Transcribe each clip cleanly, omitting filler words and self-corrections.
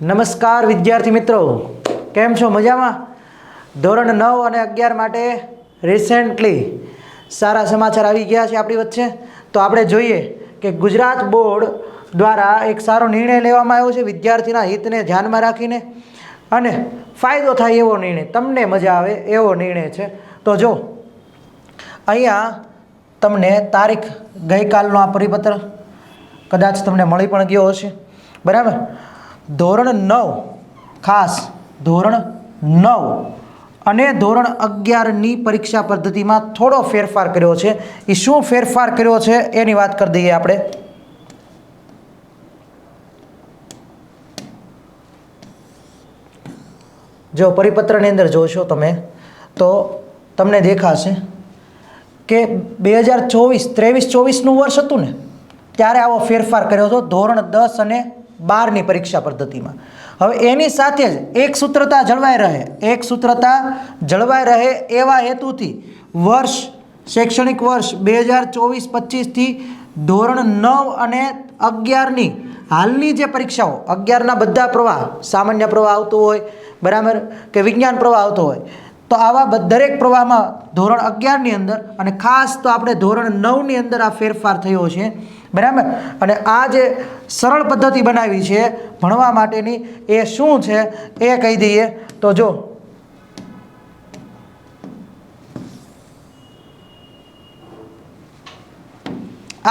નમસ્કાર વિદ્યાર્થી મિત્રો, કેમ છો? મજામાં? ધોરણ 9 અને 11 માટે રિસેન્ટલી સારા સમાચાર આવી ગયા છે આપણી વચ્ચે. તો આપણે જોઈએ કે ગુજરાત બોર્ડ દ્વારા એક સારો નિર્ણય લેવામાં આવ્યો છે વિદ્યાર્થીના હિતને ધ્યાનમાં રાખીને, અને ફાયદો થાય એવો નિર્ણય, તમને મજા આવે એવો નિર્ણય છે. તો જો અહીંયા તમને તારીખ ગઈકાલનો આ પરિપત્ર કદાચ તમને મળી પણ ગયો હશે, બરાબર. ધોરણ 9, ખાસ ધોરણ 9 અને ધોરણ 11ની પરીક્ષા પદ્ધતિમાં થોડો ફેરફાર કર્યો છે. એ શું ફેરફાર કર્યો છે એની વાત કરી દઈએ આપણે. જો પરિપત્રની અંદર જોશો તમે તો તમને દેખાશે કે 2023-24નું વર્ષ હતું ને, ત્યારે આવો ફેરફાર કર્યો હતો ધોરણ 10 અને 12ની પરીક્ષા પદ્ધતિમાં. હવે એની સાથે જ એક સૂત્રતા જળવાઈ રહે એવા હેતુથી શૈક્ષણિક વર્ષ 2024-25થી ધોરણ 9 અને 11ની હાલની જે પરીક્ષાઓ, 11ના બધા પ્રવાહ, સામાન્ય પ્રવાહ આવતો હોય, બરાબર, કે વિજ્ઞાન પ્રવાહ આવતો હોય, તો આવા દરેક પ્રવાહમાં ધોરણ 11ની અંદર અને ખાસ તો આપણે ધોરણ 9ની અંદર આ ફેરફાર થયો છે, બરાબર. અને આ જે સરળ પદ્ધતિ બનાવી છે ભણવા માટેની, એ શું છે એ કહી દઈએ. તો જો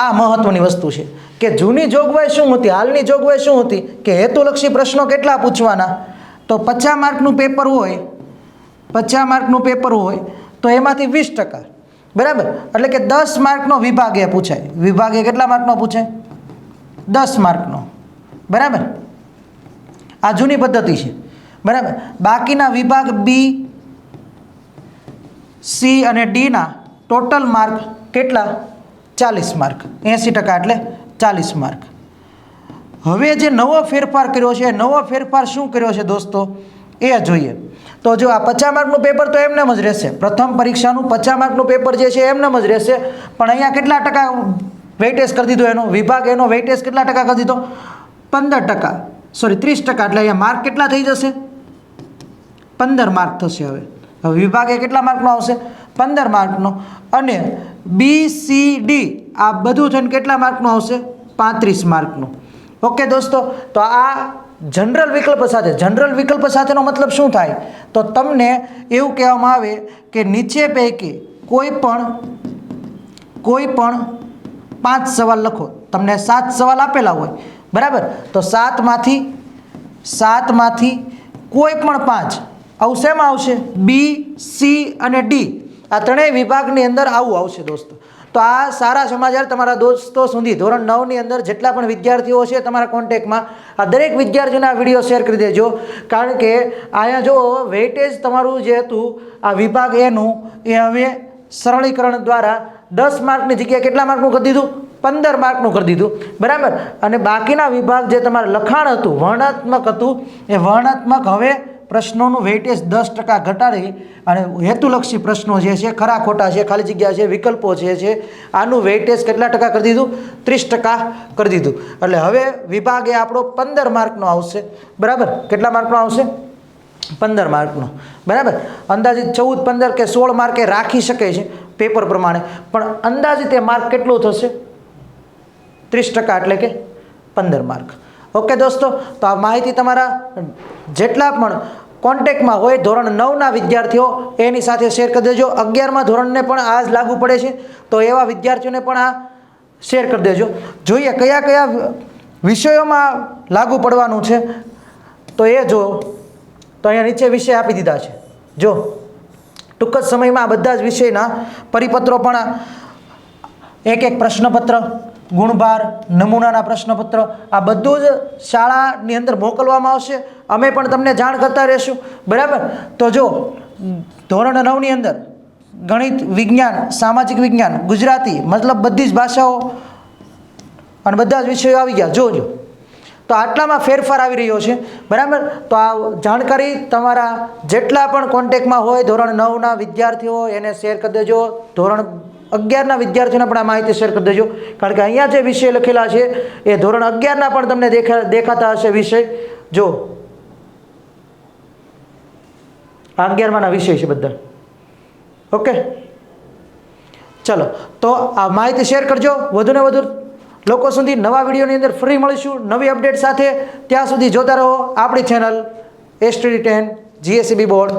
આ મહત્વની વસ્તુ છે કે જૂની જોગવાઈ શું હતી, હાલની જોગવાઈ શું હતી કે હેતુલક્ષી પ્રશ્નો કેટલા પૂછવાના. તો 50 માર્કનું પેપર હોય, 50 માર્કનું પેપર હોય તો એમાંથી 20%, બરાબર, એટલે કે 10 માર્કનો વિભાગ એ પૂછાય. વિભાગ એ કેટલા માર્કનો પૂછાય? 10 માર્કનો, બરાબર. આ જૂની પદ્ધતિ છે, બરાબર. બાકીના વિભાગ બી, સી અને ડીના ટોટલ માર્ક કેટલા? 40 માર્ક. 80% એટલે 40 માર્ક. હવે જે નવો ફેરફાર કર્યો છે, નવો ફેરફાર શું કર્યો છે દોસ્તો એ જોઈએ. તો જો આ 50 માર્કનું પેપર તો એમને જ રહેશે, પ્રથમ પરીક્ષાનું 50 માર્કનું પેપર જે છે એમને જ રહેશે, પણ અહીંયા કેટલા ટકા વેઇટેજ કરી દીધો એનો વિભાગ, એનો વેઇટેજ કેટલા ટકા કરી દીધો? 15%, સોરી 30%. એટલે અહીંયા માર્ક કેટલા થઈ જશે? 15 માર્ક થશે. હવે વિભાગ એ કેટલા માર્કનો આવશે? 15 માર્કનો. અને બી, સી, ડી આ બધું થઈને કેટલા માર્કનું આવશે? 35 માર્કનું. ઓકે દોસ્તો, તો આ જનરલ વિકલ્પ સાથેનો મતલબ શું થાય? તો તમને એવું કહેવામાં આવે કે નીચે પૈકી કોઈ પણ 5 સવાલ લખો. તમને 7 સવાલ આપેલા હોય, બરાબર, તો 7માંથી કોઈ પણ 5 આવું શેમાં આવશે? બી, સી અને ડી આ ત્રણેય વિભાગની અંદર આવું આવશે દોસ્તો. તો આ સારા સમાચાર તમારા દોસ્તો સુધી, ધોરણ 9ની અંદર જેટલા પણ વિદ્યાર્થીઓ છે તમારા કોન્ટેક્ટમાં, આ દરેક વિદ્યાર્થીઓને આ વિડીયો શેર કરી દેજો. કારણ કે અહીંયા જો વેઇટેજ તમારું જે હતું આ વિભાગ એનું, એ હવે સરળીકરણ દ્વારા 10 માર્કની જગ્યાએ કેટલા માર્કનું કરી દીધું? 15 માર્કનું કરી દીધું, બરાબર. અને બાકીના વિભાગ જે તમારું લખાણ હતું, વર્ણનાત્મક હતું, એ વર્ણનાત્મક હવે પ્રશ્નોનું વેઇટેજ 10% ઘટાડી અને હેતુલક્ષી પ્રશ્નો જે છે, ખરા ખોટા છે, ખાલી જગ્યા છે, વિકલ્પો છે, આનું વેઇટેજ કેટલા ટકા કરી દીધું? 30% કરી દીધું. એટલે હવે વિભાગ એ આપણો 15 માર્કનો આવશે, બરાબર. કેટલા માર્કનો આવશે? 15 માર્કનો, બરાબર. અંદાજિત 14, 15 કે 16 માર્કે રાખી શકે છે પેપર પ્રમાણે, પણ અંદાજિત એ માર્ક કેટલું થશે? 30%, એટલે કે 15 માર્ક. ઓકે દોસ્તો, તો આ માહિતી તમારા જેટલા પણ કોન્ટેક્ટમાં હોય ધોરણ 9ના વિદ્યાર્થીઓ એની સાથે શેર કરી દેજો. 11મા ધોરણને પણ આ જ લાગુ પડે છે, તો એવા વિદ્યાર્થીઓને પણ આ શેર કરી દેજો. જોઈએ કયા કયા વિષયોમાં લાગુ પડવાનું છે, તો એ જો. તો અહીંયા નીચે વિષય આપી દીધા છે. જો ટૂંક જ સમયમાં આ બધા જ વિષયના પરિપત્રો પણ, એક પ્રશ્નપત્ર, ગુણભાર, નમૂનાના પ્રશ્નપત્ર, આ બધું જ શાળાની અંદર મોકલવામાં આવશે. અમે પણ તમને જાણ કરતા રહીશું, બરાબર. તો જો ધોરણ 9ની અંદર ગણિત, વિજ્ઞાન, સામાજિક વિજ્ઞાન, ગુજરાતી, મતલબ બધી જ ભાષાઓ અને બધા જ વિષયો આવી ગયા. જોજો, તો આટલામાં ફેરફાર આવી રહ્યો છે, બરાબર. તો આ જાણકારી તમારા જેટલા પણ કોન્ટેક્ટમાં હોય ધોરણ 9ના વિદ્યાર્થીઓ એને શેર કરી દેજો. ધોરણ 11ના વિદ્યાર્થીઓને પણ આ માહિતી શેર કરી દેજો, કારણ કે અહીંયા જે વિષય લખેલા છે એ ધોરણ 11ના પણ તમને દેખાતા હશે વિષય. જો આ 11માના વિષય છે બધા. ઓકે, ચલો તો આ માહિતી શેર કરજો વધુને વધુ લોકો સુધી. નવા વિડીયોની અંદર ફરી મળીશું નવી અપડેટ સાથે. ત્યાં સુધી જોતા રહો આપણી channel STD10 GSEB board.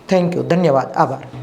Thank you, ધન્યવાદ, આભાર.